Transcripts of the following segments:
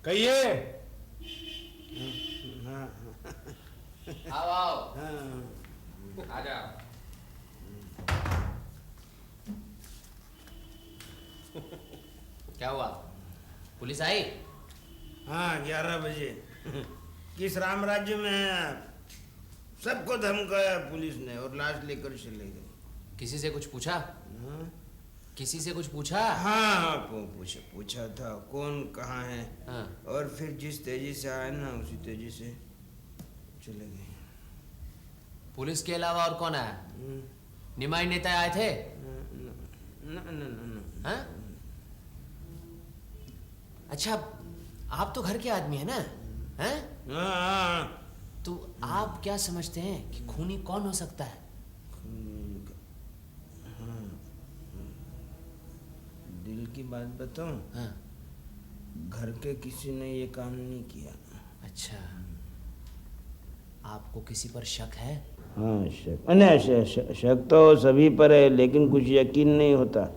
कहिए। आओ आओ, आ जाओ। क्या हुआ, पुलिस आई? हाँ, 11 बजे। किस राम राज्य में हैं आप? सबको धमकाया पुलिस ने और लाश लेकर चले गए। किसी से कुछ पूछा? हाँ? किसी से कुछ पूछा? हाँ, पूछा था कौन कहाँ है। हाँ। और फिर जिस तेजी से आए ना उसी तेजी से चले गए। पुलिस के अलावा और कौन आया? निमाई नेता आए थे? न। हाँ? अच्छा, आप तो घर के आदमी है ना? हैं? हाँ। तो आप क्या समझते हैं कि खूनी कौन हो सकता है? दिल की बात बताऊं? हाँ। घर के किसी ने ये काम नहीं किया। अच्छा, आपको किसी पर शक है? हाँ, शक तो सभी पर है, लेकिन कुछ यकीन नहीं होता।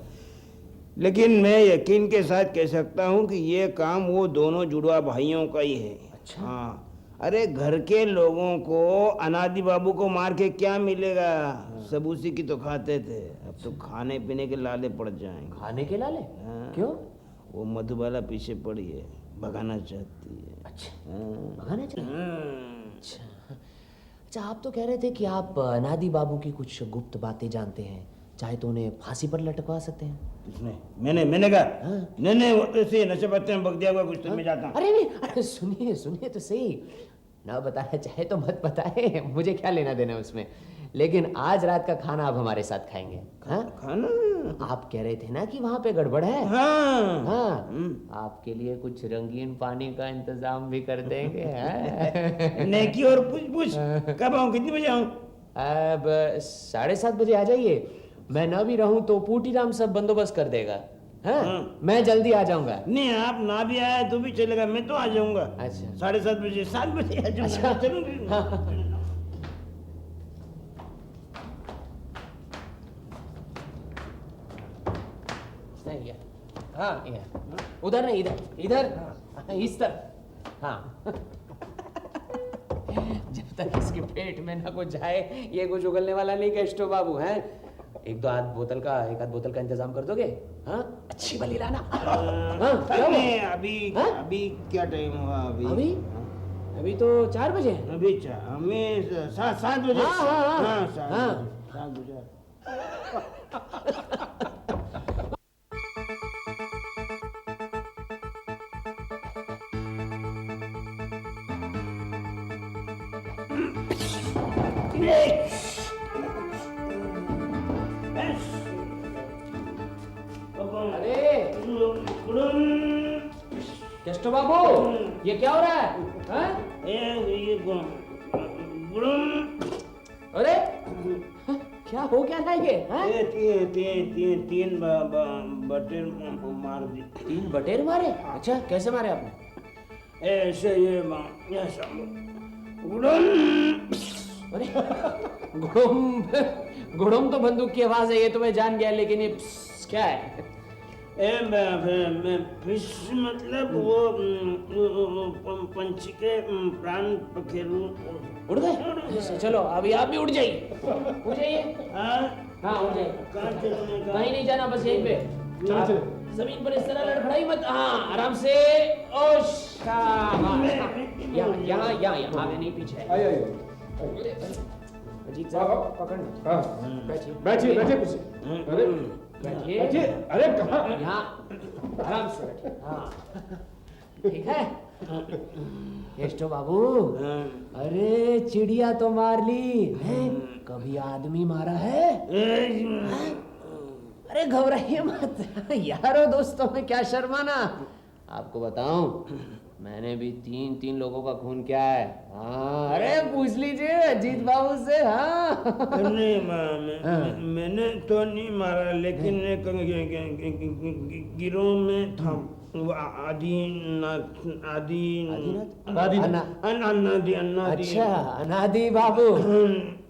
लेकिन मैं यकीन के साथ कह सकता हूँ कि ये काम वो दोनों जुड़वा भाइयों का ही है। अच्छा। हाँ, अरे घर के लोगों को अनादि बाबू को मार के क्या मिलेगा? सब उसी की तो खाते थे। अब तो खाने पीने के लाले पड़ जाएंगे। खाने के लाले? हाँ। क्यों? वो मधुबाला पीछे पड़ी है, भगाना चाहती है। अच्छा, हाँ। भगाना चाहिए। अच्छा, आप तो कह रहे थे कि आप अनादि बाबू की कुछ गुप्त बातें जानते हैं, चाहे तो उन्हें फांसी पर लटकवा सकते हैं। किसने? मैंने कहा? हाँ। नहीं, वो तो ऐसे नशे पत्ते में बक दिया हुआ कुछ तो मैं जाता हूँ। अरे नहीं, अरे सुनिए तो सही। ना बताना चाहे तो मत बताए, मुझे क्या लेना देना उसमें। लेकिन आज रात का खाना आप हमारे साथ खाएंगे। हाँ? खाना? आप कह रहे थे ना कि वहाँ पे गड़बड़ है। हाँ। हाँ, आपके लिए कुछ रंगीन पानी का इंतजाम भी कर देंगे। हाँ? नेकी और पूछ कब आऊँ, कितनी बजे आऊँ? अब 7:30 बजे आ जाइए। मैं ना भी रहूं तो पूटीराम सब बंदोबस्त कर देगा। हाँ? मैं जल्दी आ जाऊंगा। नहीं, आप ना भी आए तो भी चलेगा, मैं तो आ जाऊंगा। अच्छा। 7:30 बजे, 7 बजे आ जाऊंगा। अच्छा। चलो। हाँ। नहीं है। हाँ, ये उधर नहीं, इधर इस तरफ। हाँ। जब तक इसके पेट में ना कुछ जाए ये कुछ उगलने वाला नहीं केष्टो बाबू। हैं? एक आध बोतल का इंतजाम कर दोगे? हाँ, अच्छी वाली लाना। हाँ, क्या हुआ? अभी क्या टाइम हुआ? अभी तो 4 बजे हैं। अभी हमें 7 बजे। हाँ। 7 बजे। अरे केष्टो बाबू, ये क्या हो रहा है? हाँ? अरे क्या हो क्या रहा है ये? हाँ? तीन बटेर मार दी। 3 बटेर मारे? अच्छा, कैसे मारे आपने? ऐसे ऐसा अरे गुड़ुम तो बंदूक की आवाज है, ये तो मैं जान गया, लेकिन ये क्या है? फिश मतलब वो पंछी के प्राण पखेरु उड़ गए? चलो अभी आप भी उड़ जाइए। उड़ जाइए। हाँ, उड़ जाइए। कहीं नहीं जाना, बस यहीं पे जमीन पर इस तरह लड़खड़ाई मत। हाँ, आराम से। ओ शाबाश। यहाँ आगे नहीं, पीछे। अजीत साहब पकड़ना। बैठिए कुर्सी। अरे बैठिए। अरे कहाँ? यहाँ आराम से बैठिए। हाँ, ठीक है। केष्टो बाबू, अरे चिड़िया तो मार ली है, कभी आदमी मारा है? अरे घबराइए मत यारो, दोस्तों में क्या शर्माना। आपको बताऊं, मैंने भी 3 लोगों का खून किया है। हाँ, अरे पूछ लीजिए अजीत बाबू से। हाँ। नहीं, मैंने तो नहीं मारा, लेकिन गिरोह में था। अच्छा, अनादि बाबू।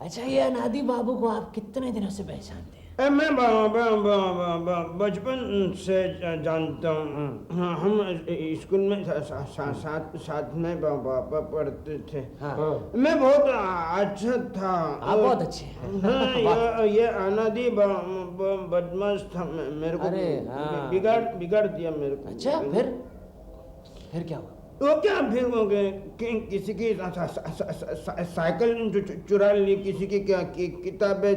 अच्छा, ये अनादि बाबू को आप कितने दिनों से पहचानते हैं? मैं बचपन से जानता हूँ। हाँ, हम स्कूल में साथ में पढ़ते थे। हाँ। मैं बहुत अच्छा था। आप बहुत अच्छे हैं। हाँ, ये अनादि बदमाश था। मेरे को अरे, हाँ। बिगाड़ दिया मेरे को। अच्छा, फिर क्या हुआ? वो क्या, फिर वो किसी की साइकिल चुरा ली, किसी की क्या किताबें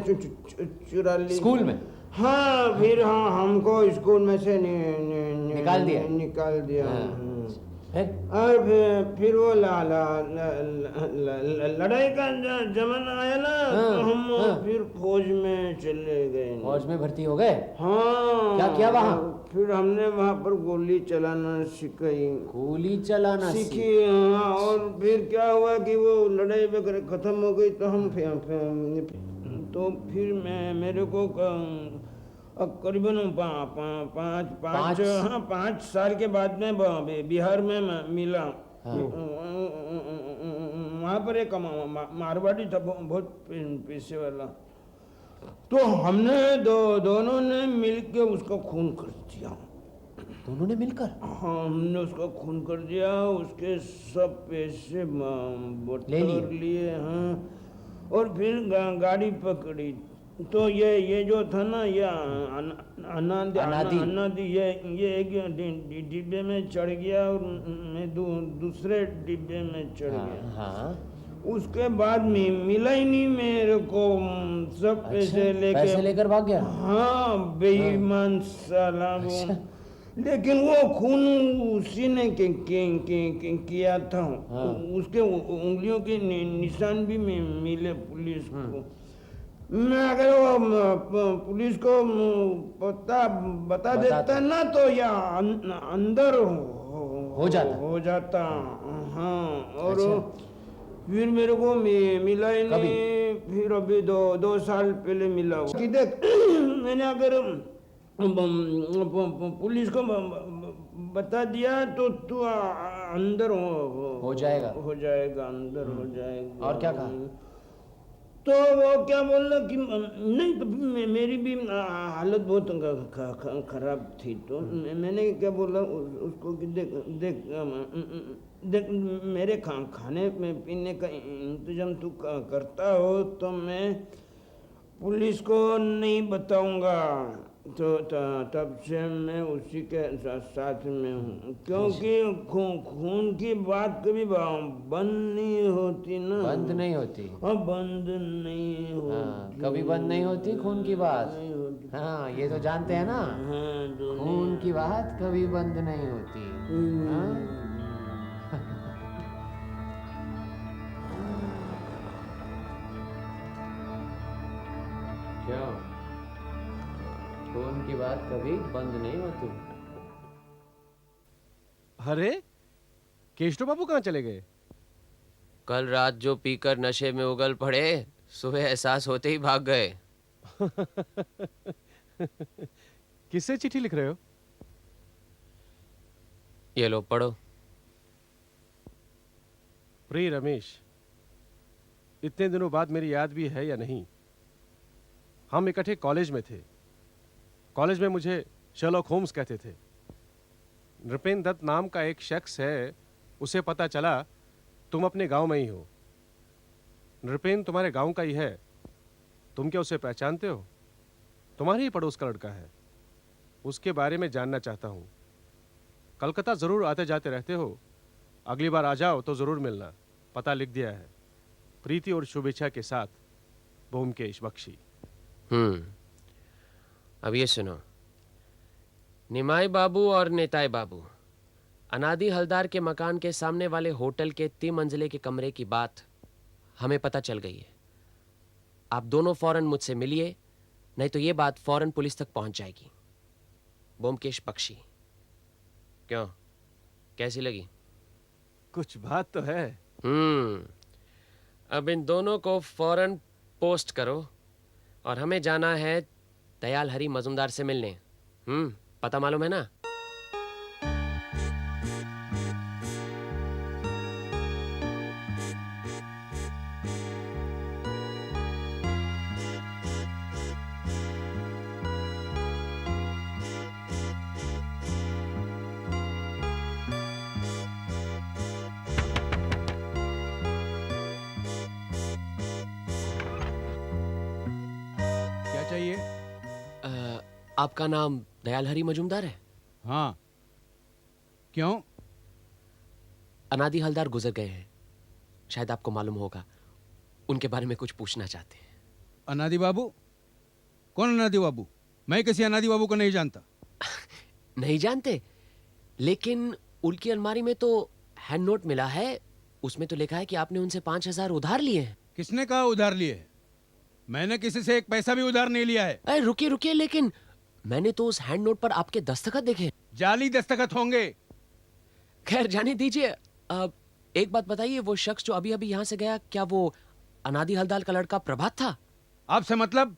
चुरा ली स्कूल में? हाँ, फिर हाँ हमको स्कूल में से निकाल दिया? निकाल दिया। फिर? और फिर वो लड़ाई का जमाना आया ना, तो हम फिर फौज में चले गए। फौज में भर्ती हो गए? हाँ। क्या किया वहाँ? फिर हमने वहाँ पर गोली चलाना सीखी। गोली चलाना सीखी, हाँ। और फिर क्या हुआ कि वो लड़ाई वगैरह खत्म हो गई, तो हम तो फिर मेरे को करीबन 5 साल के बाद में बिहार में मिला। वहाँ पर एक मारवाड़ी था, बहुत पैसे वाला। तो हमने दोनों ने मिलके उसको खून कर दिया। दोनों ने मिलकर? हाँ, हमने उसको खून कर दिया, उसके सब पैसे बटोर लिए। हाँ, और फिर गाड़ी पकड़ी। तो ये जो था ना, ये अनादि ये एक डिब्बे में चढ़ गया और मैं दूसरे डिब्बे में चढ़ गया। हाँ। उसके बाद में मिला ही नहीं मेरे को, सब पैसे लेकर भाग गया। हाँ, बेईमान साला वो। लेकिन वो खून उसी ने किया था। उसके उंगलियों के निशान भी मिले पुलिस को। मैं अगर वो पुलिस को बता देता ना, तो या अंदर हो जाता। हाँ, और फिर मेरे को मिला ही नहीं। फिर अभी 2 साल पहले मिला कि देख, मैंने अगर पुलिस को बता दिया तो तू अंदर हो जाएगा, अंदर हो जाएगा। और क्या कहा? तो वो क्या बोल रहा कि नहीं, तो मेरी भी हालत बहुत खराब थी। तो मैंने क्या बोला उसको कि देख मेरे खाने में पीने का इंतजाम तू करता हो तो मैं पुलिस को नहीं बताऊंगा। तो तब से मैं उसी के साथ में हूँ, क्योंकि खून की बात कभी बंद नहीं होती ना। बंद नहीं होती? हाँ, बंद नहीं होती। हाँ, कभी बंद नहीं होती खून की बात। नहीं होती। हाँ, ये तो जानते हैं ना। हाँ, खून की बात कभी बंद नहीं होती। हाँ? क्यों? खून की बात कभी बंद नहीं होती। अरे, केशव बाबू कहाँ चले गए? कल रात जो पीकर नशे में उगल पड़े, सुबह एहसास होते ही भाग गए। किससे चिट्ठी लिख रहे हो? ये लो पढ़ो। प्रिय रमेश, इतने दिनों बाद मेरी याद भी है या नहीं? हम इकट्ठे कॉलेज में थे। कॉलेज में मुझे शर्लॉक होम्स कहते थे। नृपेंद्र दत्त नाम का एक शख्स है, उसे पता चला तुम अपने गांव में ही हो। नृपेंद्र तुम्हारे गांव का ही है, तुम क्या उसे पहचानते हो? तुम्हारे ही पड़ोस का लड़का है। उसके बारे में जानना चाहता हूं। कलकत्ता जरूर आते जाते रहते हो, अगली बार आ जाओ तो जरूर मिलना। पता लिख दिया है। प्रीति और शुभेच्छा के साथ, ब्योमकेश बख्शी। अब ये सुनो। निमाई बाबू और नेताई बाबू, अनादि हलदार के मकान के सामने वाले होटल के 3 मंजिले के कमरे की बात हमें पता चल गई है। आप दोनों फौरन मुझसे मिलिए, नहीं तो ये बात फौरन पुलिस तक पहुंच जाएगी। ब्योमकेश बख्शी। क्यों, कैसी लगी? कुछ बात तो है। अब इन दोनों को फौरन पोस्ट करो और हमें जाना है दयाल हरी मजूमदार से मिलने। पता मालूम है ना? बताइए। आपका नाम दयाल हरी मजूमदार है? हाँ, क्यों? अनादि हलदार गुजर गए हैं, शायद आपको मालूम होगा। उनके बारे में कुछ पूछना चाहते हैं। अनादि बाबू? कौन अनादि बाबू? मैं किसी अनादि बाबू को नहीं जानता। नहीं जानते? लेकिन उनकी अलमारी में तो हैंड नोट मिला है, उसमें तो लिखा है कि आपने उनसे 5,000 उधार लिए हैं। किसने कहा उधार लिए है? मैंने किसी से एक पैसा भी उधार नहीं लिया है। अरे रुकिए रुकिए, लेकिन मैंने तो उस हैंड नोट पर आपके दस्तखत देखे। जाली दस्तखत होंगे। खैर जाने दीजिए। अब एक बात बताइए, वो शख्स जो अभी अभी यहां से गया, क्या वो अनादि हलदार का लड़का प्रभात था? आपसे मतलब?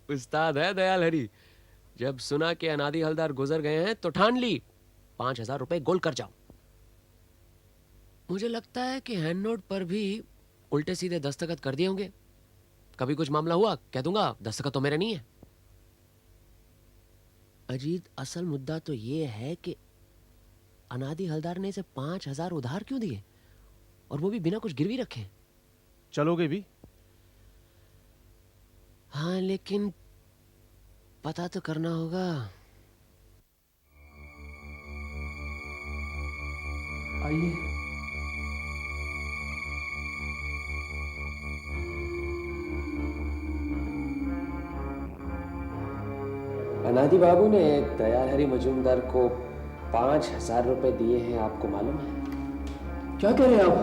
उस्ताद है दयाल हरी। जब सुना कि अनादि हलदार गुजर गए हैं तो ठान ली 5,000 रुपए गोल कर जाओ। मुझे लगता है कि हैंड नोट पर भी उल्टे सीधे दस्तखत कर दिए होंगे। कभी कुछ मामला हुआ कह दूंगा दस्तखत तो मेरे नहीं है। अजीत, असल मुद्दा तो ये है कि अनादि हलदार ने इसे 5,000 उधार क्यों दिए, और वो भी बिना कुछ गिरवी रखे। चलोगे भी? हाँ, लेकिन पता तो करना होगा। आइए। अनादि बाबू ने दयाल हरी मजूमदार को 5,000 रुपए दिए हैं, आपको मालूम है? क्या कह रहे हैं आप?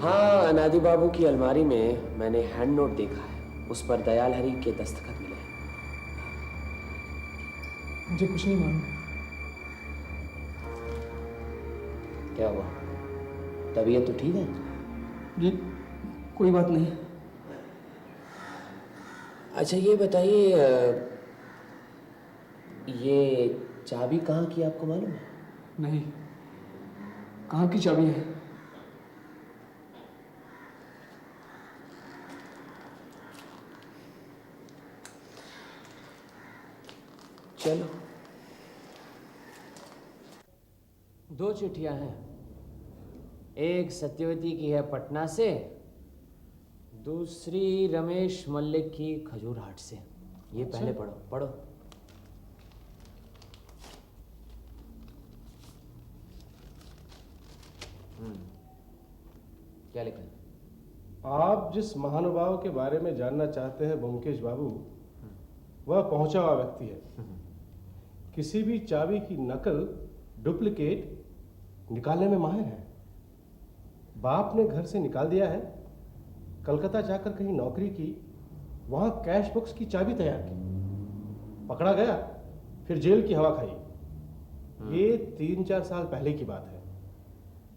हाँ, अनादि बाबू की अलमारी में मैंने हैंड नोट देखा है, उस पर दयाल हरी के दस्तखत मिले हैं। मुझे कुछ नहीं मालूम। क्या हुआ? तबीयत तो ठीक है? जी कोई बात नहीं। अच्छा ये बताइए, ये चाबी कहाँ की आपको मालूम है? नहीं, कहाँ की चाबी है? चलो। 2 चिट्ठियां हैं, एक सत्यवती की है पटना से, दूसरी रमेश मल्लिक की खजूरहाट से। ये पहले पढ़ो पढ़ो। क्या लिखा है? आप जिस महानुभाव के बारे में जानना चाहते हैं ब्योमकेश बाबू, वह पहुंचा हुआ व्यक्ति है। किसी भी चाबी की नकल, डुप्लीकेट निकालने में माहिर है। बाप ने घर से निकाल दिया है, कलकत्ता जाकर कहीं नौकरी की, वहां कैश बॉक्स की चाबी तैयार की, पकड़ा गया, फिर जेल की हवा खाई। ये 3-4 साल पहले की बात है।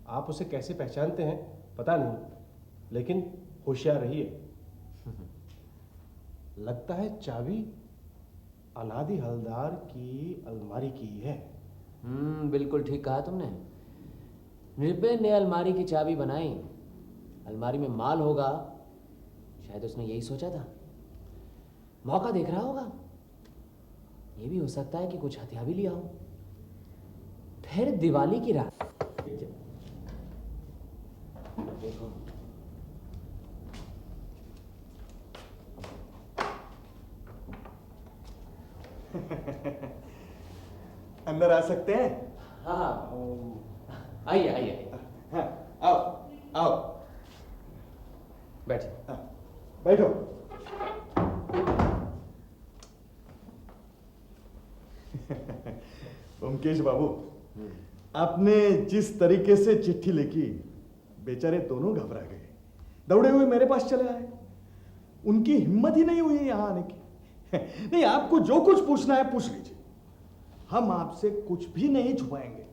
आप उसे कैसे पहचानते हैं पता नहीं, लेकिन होशियार रहिए। लगता है चाबी अनादि हलदार की अलमारी की है। बिल्कुल ठीक कहा तुमने। निर्भय ने अलमारी की चाबी बनाई, अलमारी में माल होगा, शायद उसने यही सोचा था। मौका देख रहा होगा। ये भी हो सकता है कि कुछ हथियार भी लिया हो। फिर दिवाली की रात देखो, अंदर आ सकते हैं? हाँ आइए आइए आइए। हाँ, आओ आओ, बैठिए। बैठो। ब्योमकेश बाबू, आपने जिस तरीके से चिट्ठी लिखी, बेचारे दोनों घबरा गए, दौड़े हुए मेरे पास चले आए। उनकी हिम्मत ही नहीं हुई यहां आने की। नहीं, आपको जो कुछ पूछना है पूछ लीजिए, हम आपसे कुछ भी नहीं छुपाएंगे।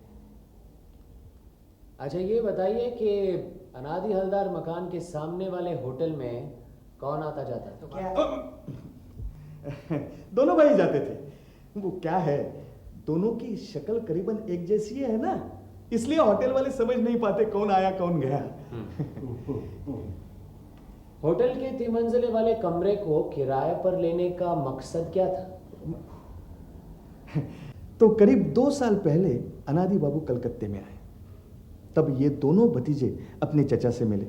अच्छा ये बताइए कि अनादि हलदार मकान के सामने वाले होटल में कौन आता जाता है? दोनों भाई जाते थे। वो क्या है, दोनों की शक्ल करीबन एक जैसी है ना, इसलिए होटल वाले समझ नहीं पाते कौन आया कौन गया। होटल के 3 मंजिले वाले कमरे को किराए पर लेने का मकसद क्या था? तो करीब 2 साल पहले अनादि बाबू कलकत्ते में आए। तब ये दोनों भतीजे अपने चचा से मिले।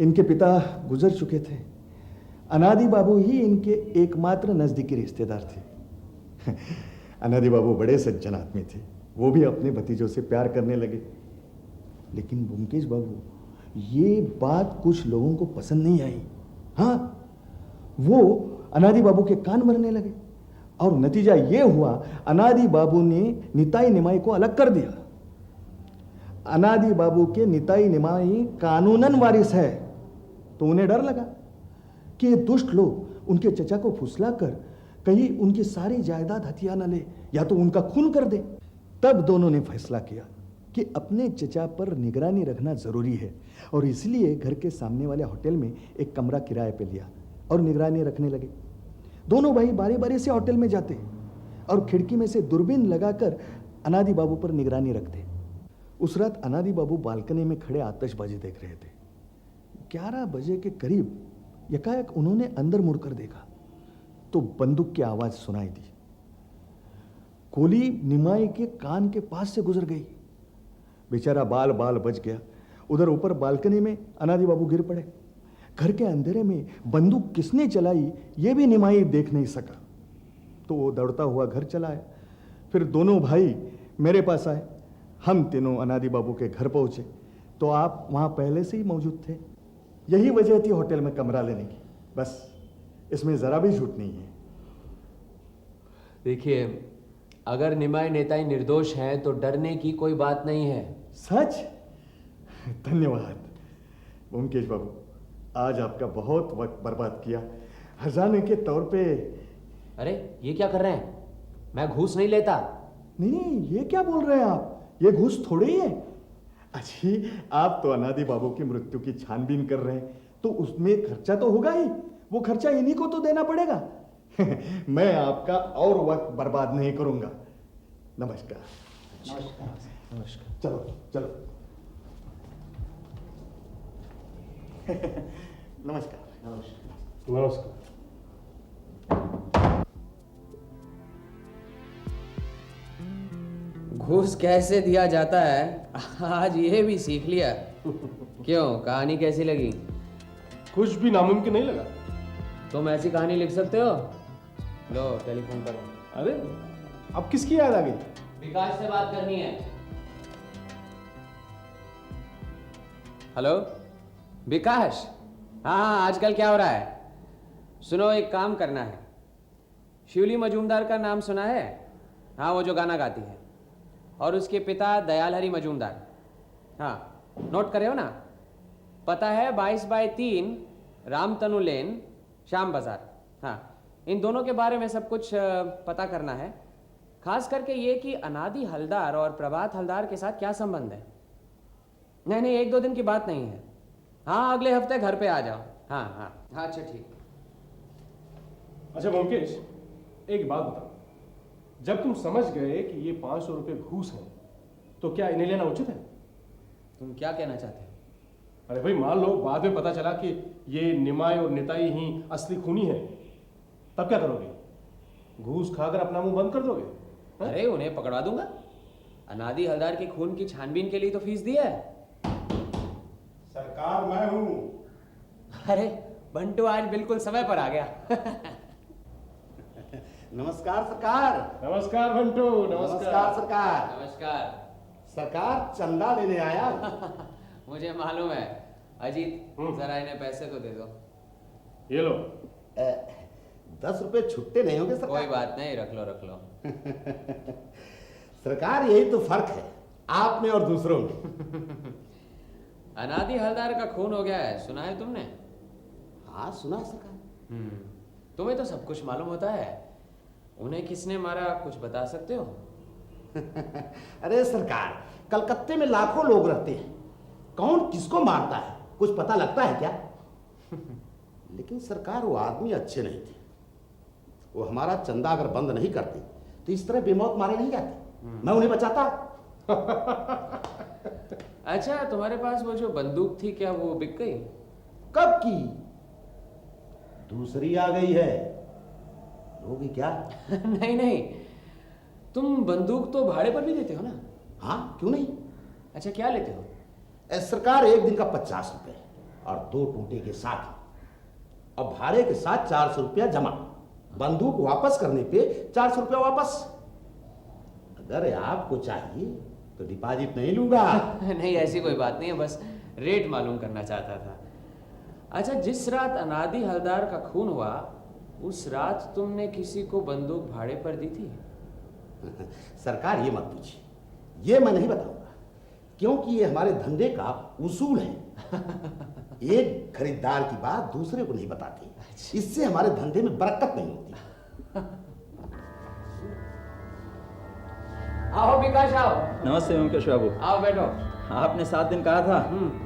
इनके पिता गुजर चुके थे। अनादि बाबू ही इनके एकमात्र नजदीकी रिश्तेदार थे। अनादि बाबू बड़े सज्जन आदमी थे, वो भी अपने भतीजों से प्यार करने लगे। लेकिन ब्योमकेश बाबू, ये बात कुछ लोगों को पसंद नहीं आई। हाँ, वो अनादि बाबू के कान भरने लगे और नतीजा ये हुआ, अनादि बाबू ने निताई निमाई को अलग कर दिया। अनादि बाबू के निताई निमाई कानूनन वारिस है, तो उन्हें डर लगा कि ये दुष्ट लोग उनके चचा को फुसलाकर कहीं उनकी सारी जायदाद हथिया न ले या तो उनका खून कर दे। तब दोनों ने फैसला किया कि अपने चचा पर निगरानी रखना जरूरी है और इसलिए घर के सामने वाले होटल में एक कमरा किराए पे लिया और निगरानी रखने लगे। दोनों भाई बारी बारी से होटल में जाते और खिड़की में से दूरबीन लगाकर अनादि बाबू पर निगरानी रखते। उस रात अनादि बाबू बालकनी में खड़े आतिशबाजी देख रहे थे। 11 बजे के करीब एकाएक उन्होंने अंदर मुड़कर देखा तो बंदूक की आवाज सुनाई दी। गोली निमाई के कान के पास से गुजर गई। बेचारा बाल बाल बच गया। उधर ऊपर बालकनी में अनादि बाबू गिर पड़े। घर के अंधेरे में बंदूक किसने चलाई ये भी निमाई देख नहीं सका, तो वो दौड़ता हुआ घर चला आया। फिर दोनों भाई मेरे पास आए। हम तीनों अनादि बाबू के घर पहुंचे तो आप वहां पहले से ही मौजूद थे। यही वजह थी होटल में कमरा लेने की, बस इसमें जरा भी झूठ नहीं है। देखिए, अगर निमाई नेताई निर्दोष हैं तो डरने की कोई बात नहीं है। सच? धन्यवाद ब्योमकेश बाबू, आज आपका बहुत वक्त बर्बाद किया। खजाने के तौर पे। अरे ये क्या कर रहे हैं? मैं घूस नहीं लेता। नहीं, ये क्या बोल रहे हैं आप? ये घूस थोड़ी ही है। अच्छी, आप तो अनादि बाबू की मृत्यु की छानबीन कर रहे हैं तो उसमें खर्चा तो होगा ही। वो खर्चा इन्हीं को तो देना पड़ेगा। मैं आपका और वक्त बर्बाद नहीं करूंगा। नमस्कार। नमस्कार। चलो चलो। नमस्कार। नमस्कार। घूस कैसे दिया जाता है आज ये भी सीख लिया। क्यों, कहानी कैसी लगी? कुछ भी नामुमकिन नहीं लगा। तुम ऐसी कहानी लिख सकते हो? लो टेलीफोन करो। अरे अब किसकी याद आ गई? विकास से बात करनी है। हेलो विकास। हाँ, आजकल क्या हो रहा है? सुनो, एक काम करना है। शिवली मजूमदार का नाम सुना है? हाँ, वो जो गाना गाती है। और उसके पिता दयाल हरी मजूमदार। हाँ, नोट करे हो ना? पता है 22/3 रामतनु लेन, श्याम बाजार। हाँ, इन दोनों के बारे में सब कुछ पता करना है। खास करके ये कि अनादि हलदार और प्रभात हलदार के साथ क्या संबंध है। नहीं नहीं, 1-2 दिन की बात नहीं है। हाँ, अगले हफ्ते घर पे आ जाओ। हाँ हाँ हाँ, अच्छा ठीक। अच्छा ब्योमकेश, एक बात बताओ, जब तुम समझ गए कि ये 500 रुपये घूस हैं तो क्या इन्हें लेना उचित है? तुम क्या कहना चाहते हो? अरे भाई, मान लो बाद में पता चला कि ये निमाई और निताई ही असली खूनी है, तब क्या करोगे? घूस खाकर अपना मुंह बंद कर दोगे? अरे उन्हें पकड़वा दूंगा। अनादि हलदार के खून की छानबीन के लिए तो फीस दी है। सरकार, मैं हूं। अरे बंटू आज बिल्कुल समय पर आ गया। नमस्कार सरकार। नमस्कार बंटू। नमस्कार सरकार। नमस्कार। सरकार, चंदा लेने आया। मुझे मालूम है। अजीत, जरा इन्हें पैसे तो दे दो। ये लो। 10 रुपए छुट्टे नहीं होंगे सरकार? कोई बात नहीं, रख लो रख लो। सरकार, यही तो फर्क है आप में और दूसरों में। अनादि हलदार का खून हो गया है, सुना है तुमने? हाँ सुना सरकार। तुम्हें तो सब कुछ मालूम होता है। उन्हें किसने मारा, कुछ बता सकते हो? अरे सरकार, कलकत्ते में लाखों लोग रहते हैं, कौन किसको मारता है कुछ पता लगता है क्या? लेकिन सरकार, वो आदमी अच्छे नहीं थे। वो हमारा चंदा अगर बंद नहीं करते तो इस तरह बेमौत मारे नहीं जाते। मैं उन्हें बचाता। अच्छा, तुम्हारे पास वो जो बंदूक थी, क्या वो बिक गई? कब की? दूसरी आ गई है। लोगी क्या? नहीं नहीं, तुम बंदूक तो भाड़े पर भी देते हो ना? हाँ, क्यों नहीं। अच्छा, क्या लेते हो? सरकार, एक दिन का 50 रुपए। और 2 टूटे के साथ। अब भाड़े के साथ 400 रुपया जमा, बंदूक वापस करने पे 400 रुपया वापस। अगर आपको चाहिए तो डिपॉजिट नहीं लूंगा। नहीं, ऐसी कोई बात नहीं है, बस रेट मालूम करना चाहता था। अच्छा, जिस रात अनादि हलदार का खून हुआ उस रात तुमने किसी को बंदूक भाड़े पर दी थी? सरकार ये मत पूछिए, ये मैं नहीं बताऊंगा, क्योंकि ये हमारे धंधे का उसूल है। एक खरीदार की बात दूसरे को नहीं बताते, इससे हमारे धंधे में बरकत नहीं होती। आओ विकास, आओ। नमस्ते मुकेश बाबू। आओ बैठो। आपने 7 दिन कहा था,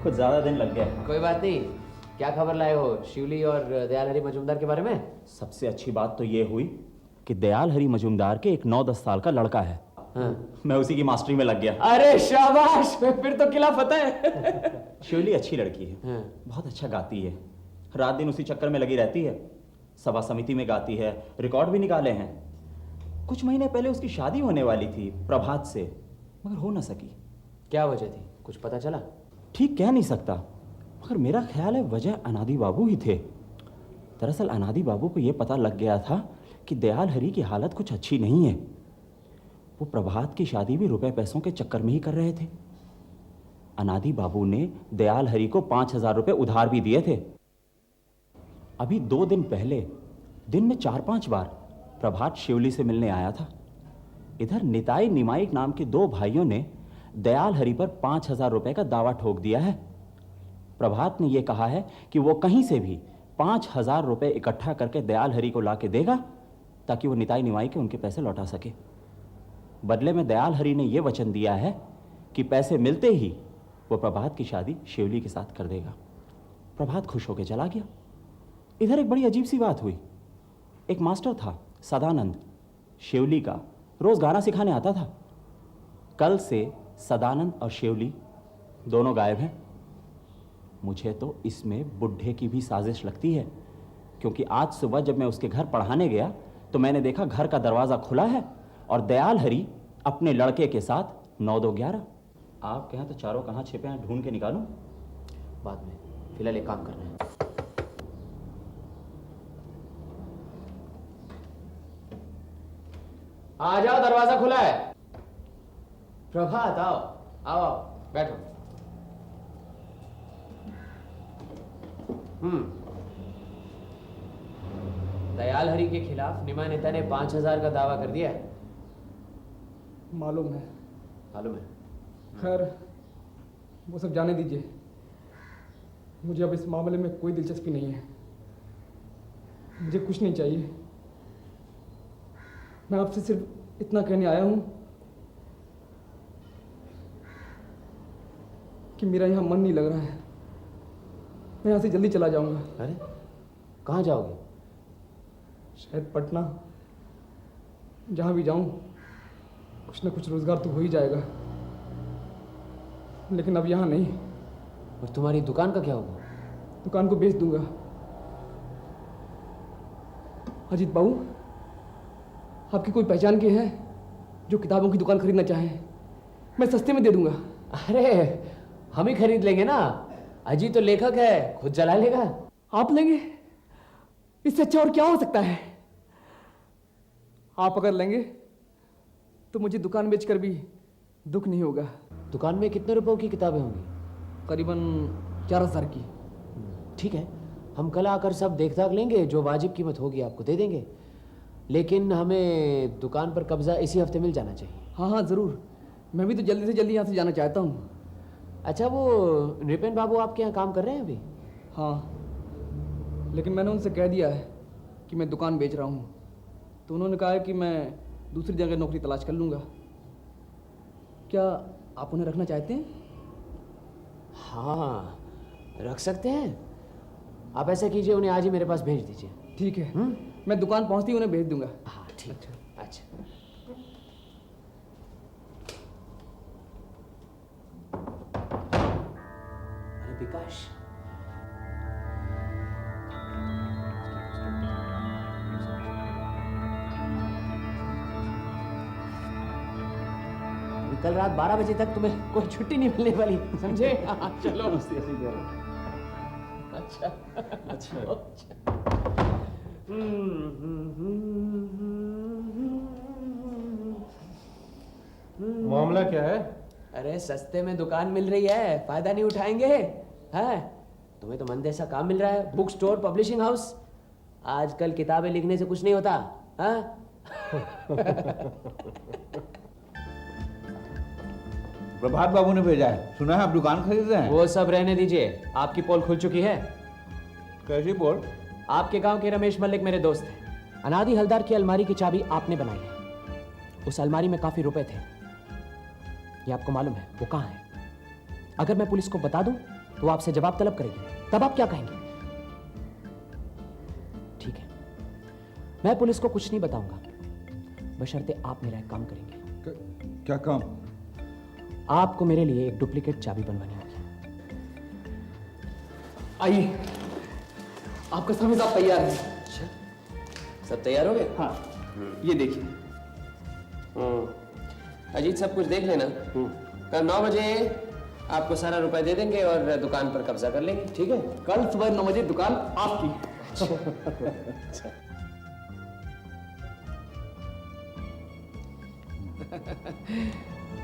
कुछ ज्यादा दिन लग गए। कोई बात नहीं। क्या खबर लाए हो शिवली और दयाल हरी मजूमदार के बारे में? सबसे अच्छी बात तो ये हुई कि दयाल हरी मजूमदार के एक 9-10 साल का लड़का है। हाँ। मैं उसी की मास्टरी में लग गया। अरे शाबाश, फिर तो किला फतेह है। शिवली अच्छी लड़की है, हाँ। बहुत अच्छा गाती है, रात दिन उसी चक्कर में लगी रहती है। सभा समिति में गाती है, रिकॉर्ड भी निकाले हैं। कुछ महीने पहले उसकी शादी होने वाली थी प्रभात से, मगर हो न सकी। क्या वजह थी, कुछ पता चला? ठीक कह नहीं सकता, मगर मेरा ख्याल है वजह अनादि बाबू ही थे। दरअसल अनादि बाबू को यह पता लग गया था कि दयाल हरी की हालत कुछ अच्छी नहीं है। वो प्रभात की शादी भी रुपए पैसों के चक्कर में ही कर रहे थे। अनादि बाबू ने दयाल हरी को 5,000 रुपए उधार भी दिए थे। अभी 2 दिन पहले दिन में 4-5 बार प्रभात शिवली से मिलने आया था। इधर निताई निमाई नाम के 2 भाइयों ने दयाल हरी पर 5,000 रुपए का दावा ठोक दिया है। प्रभात ने यह कहा है कि वो कहीं से भी 5,000 रुपए इकट्ठा करके दयाल हरी को ला के देगा ताकि वो निताई निमाई के उनके पैसे लौटा सके। बदले में दयाल हरी ने यह वचन दिया है कि पैसे मिलते ही वो प्रभात की शादी शिवली के साथ कर देगा। प्रभात खुश होकर चला गया। इधर एक बड़ी अजीब सी बात हुई। एक मास्टर था सदानंद, शिवली का, रोज गाना सिखाने आता था। कल से सदानंद और शिवली दोनों गायब हैं। मुझे तो इसमें बुढ़े की भी साजिश लगती है, क्योंकि आज सुबह जब मैं उसके घर पढ़ाने गया तो मैंने देखा घर का दरवाज़ा खुला है और दयाल हरी अपने लड़के के साथ 9-2-11। आप कहें तो चारों कहाँ छिपे हैं, ढूंढ के निकालूं? बाद में, फिलहाल एक काम करना है। आ जाओ, दरवाजा खुला है। प्रभात, आओ आओ आओ, बैठो। दयाल हरी के खिलाफ निमा नेता ने 5,000 का दावा कर दिया है। मालूम है। मालूम है? खैर वो सब जाने दीजिए, मुझे अब इस मामले में कोई दिलचस्पी नहीं है। मुझे कुछ नहीं चाहिए। मैं आपसे सिर्फ इतना कहने आया हूं कि मेरा यहाँ मन नहीं लग रहा है। मैं यहाँ से जल्दी चला जाऊंगा। अरे कहाँ जाओगे? शायद पटना। जहाँ भी जाऊं कुछ ना कुछ रोजगार तो हो ही जाएगा, लेकिन अब यहाँ नहीं। और तुम्हारी दुकान का क्या होगा? दुकान को बेच दूंगा। अजीत बाबू, आपकी कोई पहचान के हैं जो किताबों की दुकान खरीदना चाहें? मैं सस्ते में दे दूंगा। अरे हम ही खरीद लेंगे ना, अजीत तो लेखक है, खुद जला लेगा। आप लेंगे? इससे अच्छा और क्या हो सकता है? आप अगर लेंगे तो मुझे दुकान बेचकर भी दुख नहीं होगा। दुकान में कितने रुपयों की किताबें होंगी? करीबन 4,000 की। ठीक है, हम कल आकर सब देख दाख लेंगे, जो वाजिब कीमत होगी आपको दे देंगे। लेकिन हमें दुकान पर कब्जा इसी हफ्ते मिल जाना चाहिए। हाँ हाँ ज़रूर, मैं भी तो जल्दी से जल्दी यहाँ से जाना चाहता हूँ। अच्छा, वो नृपेन बाबू आपके यहाँ काम कर रहे हैं अभी? हाँ, लेकिन मैंने उनसे कह दिया है कि मैं दुकान बेच रहा हूँ, तो उन्होंने कहा है कि मैं दूसरी जगह नौकरी तलाश कर लूँगा। क्या आप उन्हें रखना चाहते हैं? हाँ, रख सकते हैं। आप ऐसा कीजिए, उन्हें आज ही मेरे पास भेज दीजिए। ठीक है, मैं दुकान पहुँचती ही उन्हें भेज दूँगा। हाँ ठीक। अच्छा अरे विकास, कल रात 12 बजे तक तुम्हें कोई छुट्टी नहीं मिलने वाली, समझे? चलो। अच्छा मामला क्या है? अरे सस्ते में दुकान मिल रही है, फायदा नहीं उठाएंगे? है तुम्हें तो मंदे सा काम मिल रहा है, बुक स्टोर पब्लिशिंग हाउस। आजकल किताबें लिखने से कुछ नहीं होता। हाँ प्रभात बाबू ने भेजा है, सुना है आप दुकान खरीद रहे हैं। वो सब रहने दीजिए, आपकी पोल खुल चुकी है। कैसी पोल? आपके गांव के रमेश मल्लिक मेरे दोस्त हैं। अनादि हलदार की अलमारी की चाबी आपने बनाई है। उस अलमारी में काफी रुपए थे, ये आपको मालूम है। वो कहाँ है? अगर मैं पुलिस को बता दूं तो आपसे जवाब तलब करेगी, तब आप क्या कहेंगे? ठीक है, मैं पुलिस को कुछ नहीं बताऊंगा, बशर्ते आप मेरा एक काम करेंगे। क्या काम? आपको मेरे लिए एक डुप्लीकेट चाबी बनवानी होगी। आइए, आपका सब हिसाब तैयार है। अच्छा, सब तैयार हो गए? हाँ, ये देखिए। अजीत सब कुछ देख लेना। कल 9 बजे आपको सारा रुपए दे देंगे और दुकान पर कब्जा कर लेंगे, ठीक है? कल सुबह 9 बजे दुकान आपकी।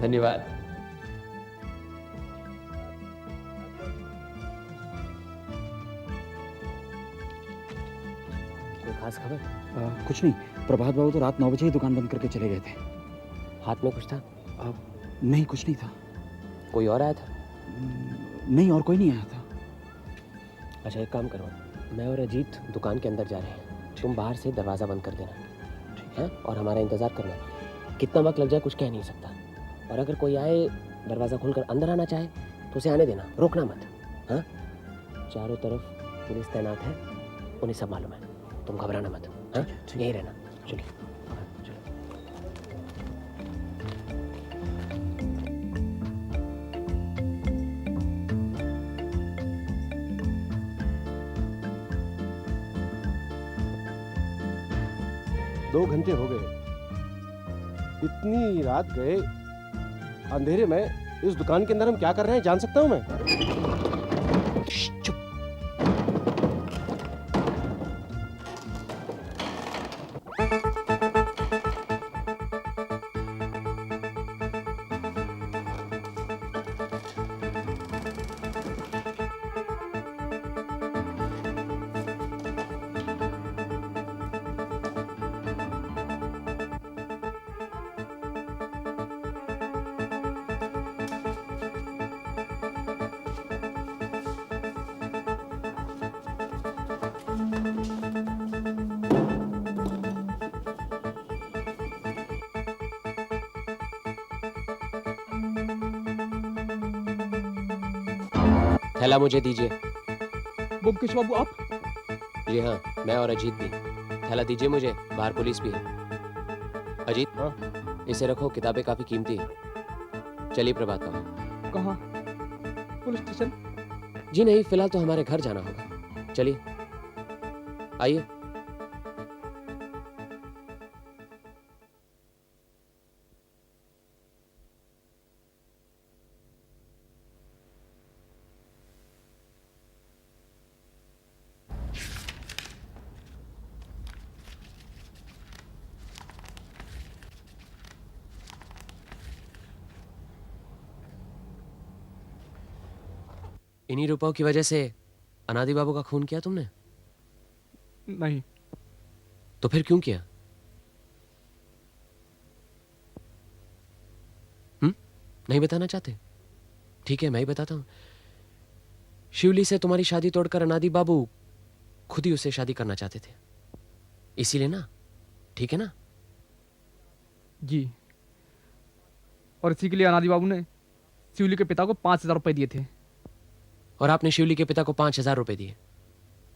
धन्यवाद। कोई खास खबर? कुछ नहीं, प्रभात बाबू तो रात 9 बजे ही दुकान बंद करके चले गए थे। हाथ में कुछ था? नहीं, कुछ नहीं था। कोई और आया था? नहीं, और कोई नहीं आया था। अच्छा, एक काम करो, मैं और अजीत दुकान के अंदर जा रहे हैं, तुम बाहर से दरवाज़ा बंद कर देना, हाँ? और हमारा इंतज़ार करना। कितना वक्त लग जाए कुछ कह नहीं सकता, और अगर कोई आए दरवाज़ा खोलकर अंदर आना चाहे तो उसे आने देना, रोकना मत। हाँ, चारों तरफ पुलिस तैनात है, उन्हें सब मालूम है, तुम घबराना मत। हाँ, यहीं रहना। चलिए। 2 घंटे हो गए, इतनी रात गए, अंधेरे में इस दुकान के अंदर हम क्या कर रहे हैं जान सकता हूं मैं? चुप। थैला मुझे दीजिए। ब्योमकेश बाबू आप? जी हाँ, मैं और अजीत भी। थैला दीजिए मुझे, बाहर पुलिस भी है। अजीत, हाँ? इसे रखो, किताबें काफी कीमती है। चलिए प्रभात बाबू। कहाँ? Police station? जी नहीं, फिलहाल तो हमारे घर जाना होगा। चलिए, आइए। इन्हीं रुपयों की वजह से अनादि बाबू का खून किया तुमने? नहीं। तो फिर क्यों किया? नहीं बताना चाहते? ठीक है, मैं ही बताता हूं। शिवली से तुम्हारी शादी तोड़कर अनादि बाबू खुद ही उससे शादी करना चाहते थे, इसीलिए ना? ठीक है ना? जी। और इसी के लिए अनादि बाबू ने शिवली के पिता को 5,000 रुपए दिए थे। और आपने शिवली के पिता को 5,000 रुपए दिए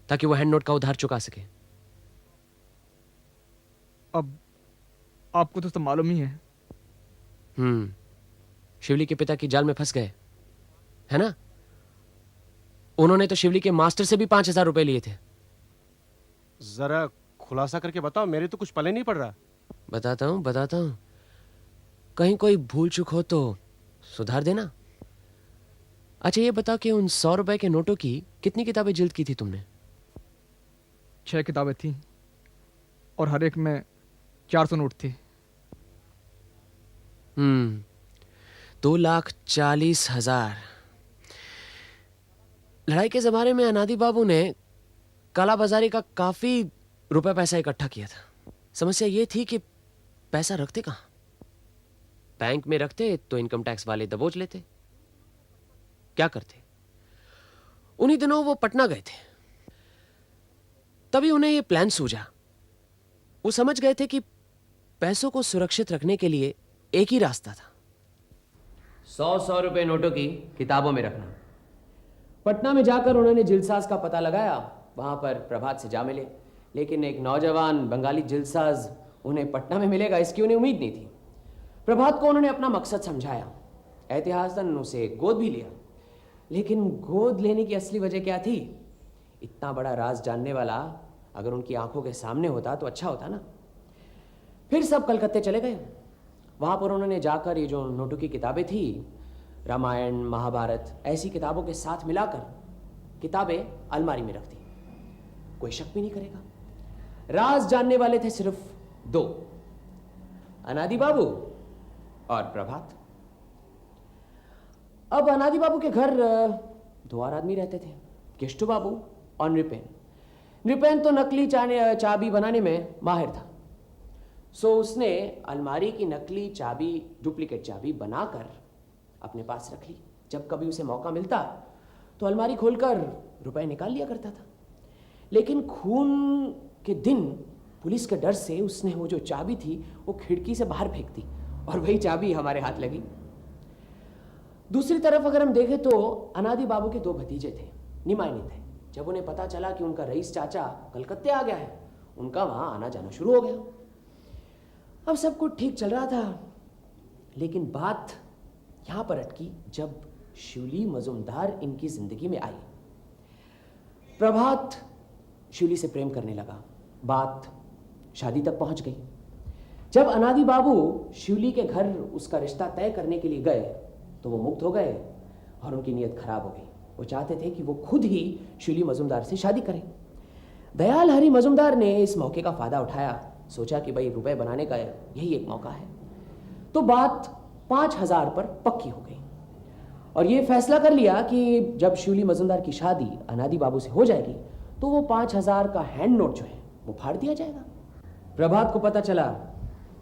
ताकि वो हैंड नोट का उधार चुका सके। अब आपको तो सब मालूम ही है। शिवली के पिता की जाल में फंस गए, है ना? उन्होंने तो शिवली के मास्टर से भी 5,000 रुपए लिए थे। जरा खुलासा करके बताओ, मेरे तो कुछ पले नहीं पड़ रहा। बताता हूं। कहीं कोई भूल चूक हो तो सुधार देना। अच्छा ये बता कि उन 100 रुपए के नोटों की कितनी किताबें जिल्द की थी तुमने? 6 किताबें थीं और हर एक में 400 नोट थे। 2,40,000। लड़ाई के जमाने में अनादि बाबू ने काला बाजारी का काफी रुपए पैसा इकट्ठा किया था। समस्या यह थी कि पैसा रखते कहां? बैंक में रखते तो इनकम टैक्स वाले दबोच लेते। क्या करते? उन्हीं दिनों वो पटना गए थे। तभी उन्हें यह प्लान सूझा। वो समझ गए थे कि पैसों को सुरक्षित रखने के लिए एक ही रास्ता था, 100 रुपए नोटों की किताबों में रखना। पटना में जाकर उन्होंने जिल्दसाज का पता लगाया। वहां पर प्रभात से जा मिले, लेकिन एक नौजवान बंगाली जिल्दसाज उन्हें पटना में मिलेगा इसकी उन्हें उम्मीद नहीं थी। प्रभात को उन्होंने अपना मकसद समझाया, एहतियातन उसे गोद भी लिया। लेकिन गोद लेने की असली वजह क्या थी? इतना बड़ा राज जानने वाला अगर उनकी आंखों के सामने होता तो अच्छा होता ना। फिर सब कलकत्ते चले गए। वहां पर उन्होंने जाकर ये जो नोटों की किताबें थी, रामायण, महाभारत, ऐसी किताबों के साथ मिलाकर किताबें अलमारी में रख दी। कोई शक भी नहीं करेगा। राज जानने वाले थे सिर्फ 2, अनादि बाबू और प्रभात। अब अनादि बाबू के घर 2 और आदमी रहते थे, केष्टू बाबू और नृपेन। नृपेन तो नकली चाबी बनाने में माहिर था, सो उसने अलमारी की नकली चाबी, डुप्लीकेट चाबी बनाकर अपने पास रख ली। जब कभी उसे मौका मिलता तो अलमारी खोलकर रुपए निकाल लिया करता था। लेकिन खून के दिन पुलिस के डर से उसने वो जो चाबी थी वो खिड़की से बाहर फेंक दी और वही चाबी हमारे हाथ लगी। दूसरी तरफ अगर हम देखें तो अनादि बाबू के 2 भतीजे थे, निमाइनी थे। जब उन्हें पता चला कि उनका रईस चाचा कलकत्ते आ गया है, उनका वहां आना जाना शुरू हो गया। अब सब कुछ ठीक चल रहा था, लेकिन बात यहां पर अटकी जब शिवली मजुमदार इनकी जिंदगी में आई। प्रभात शिवली से प्रेम करने लगा। बात शादी तक पहुंच गई। जब अनादि बाबू शिवली के घर उसका रिश्ता तय करने के लिए गए तो वो मुक्त हो गए और उनकी नीयत खराब हो गई। वो चाहते थे कि वो खुद ही शिवली मजुमदार से शादी करें। दयाल हरि मजुमदार ने इस मौके का फायदा उठाया। सोचा कि भाई रुपए बनाने का यही एक मौका है। तो बात 5,000 पर पक्की हो गई और ये फैसला कर लिया कि जब शिवली मजुमदार की शादी अनादि बाबू से हो जाएगी तो वो 5,000 का हैंड नोट जो है वो फाड़ दिया जाएगा। प्रभात को पता चला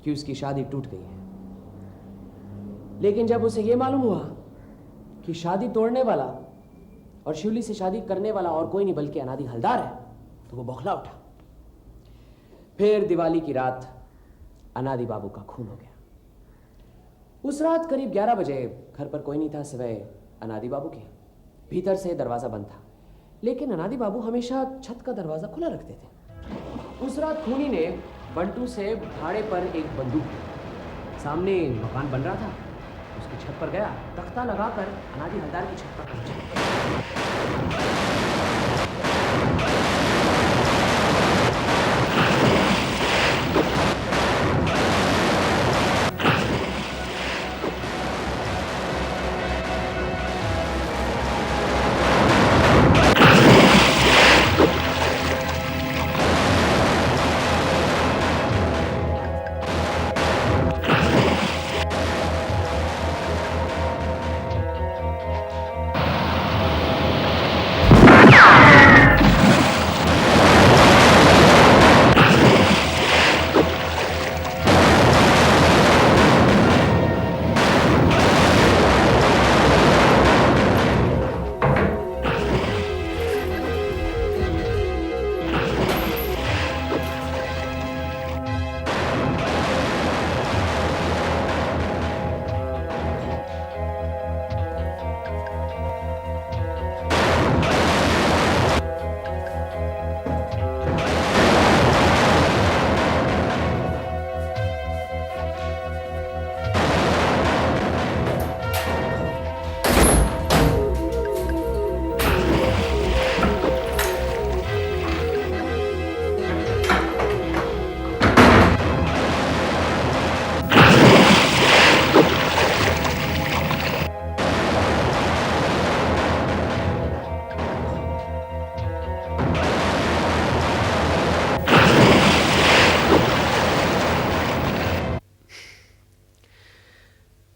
कि उसकी शादी टूट गई है, लेकिन जब उसे यह मालूम हुआ कि शादी तोड़ने वाला और शिवली से शादी करने वाला और कोई नहीं बल्कि अनादि हलदार है, तो वो बौखला उठा। फिर दिवाली की रात अनादि बाबू का खून हो गया। उस रात करीब 11 बजे घर पर कोई नहीं था सिवाय अनादि बाबू के। भीतर से दरवाजा बंद था, लेकिन अनादि बाबू हमेशा छत का दरवाजा खुला रखते थे। उस रात खूनी ने बंटू से भाड़े पर एक बंदूक ली। सामने मकान बन रहा था, उसकी छत पर गया, तख्ता लगाकर अनादि हलदार की छत पर पहुंचा।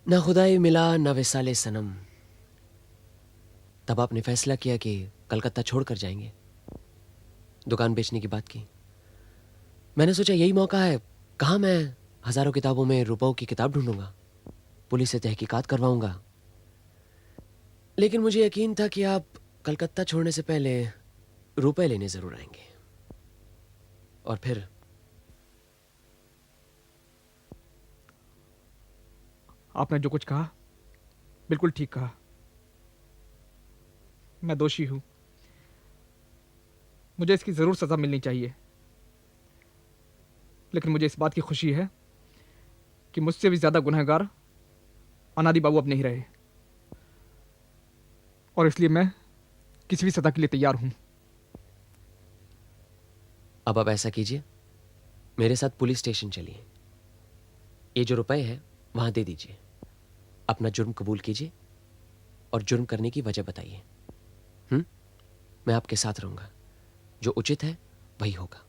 ना खुदाई मिला ना विसाले सनम। तब आपने फैसला किया कि कलकत्ता छोड़कर जाएंगे, दुकान बेचने की बात की। मैंने सोचा यही मौका है, कहाँ मैं हजारों किताबों में रुपयों की किताब ढूंढूंगा, पुलिस से तहकीकात करवाऊंगा। लेकिन मुझे यकीन था कि आप कलकत्ता छोड़ने से पहले रुपए लेने जरूर आएंगे। और फिर आपने जो कुछ कहा बिल्कुल ठीक कहा। मैं दोषी हूं, मुझे इसकी जरूर सजा मिलनी चाहिए। लेकिन मुझे इस बात की खुशी है कि मुझसे भी ज्यादा गुनहगार अनादि बाबू अब नहीं रहे, और इसलिए मैं किसी भी सजा के लिए तैयार हूं। अब आप ऐसा कीजिए, मेरे साथ पुलिस स्टेशन चलिए, ये जो रुपए है वहां दे दीजिए, अपना जुर्म कबूल कीजिए और जुर्म करने की वजह बताइए। मैं आपके साथ रहूंगा, जो उचित है वही होगा।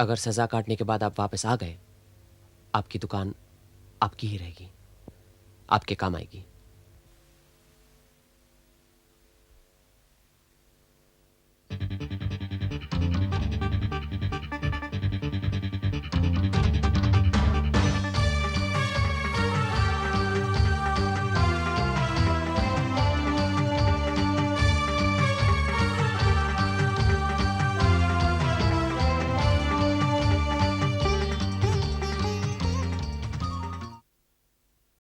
अगर सजा काटने के बाद आप वापस आ गए, आपकी दुकान आपकी ही रहेगी, आपके काम आएगी।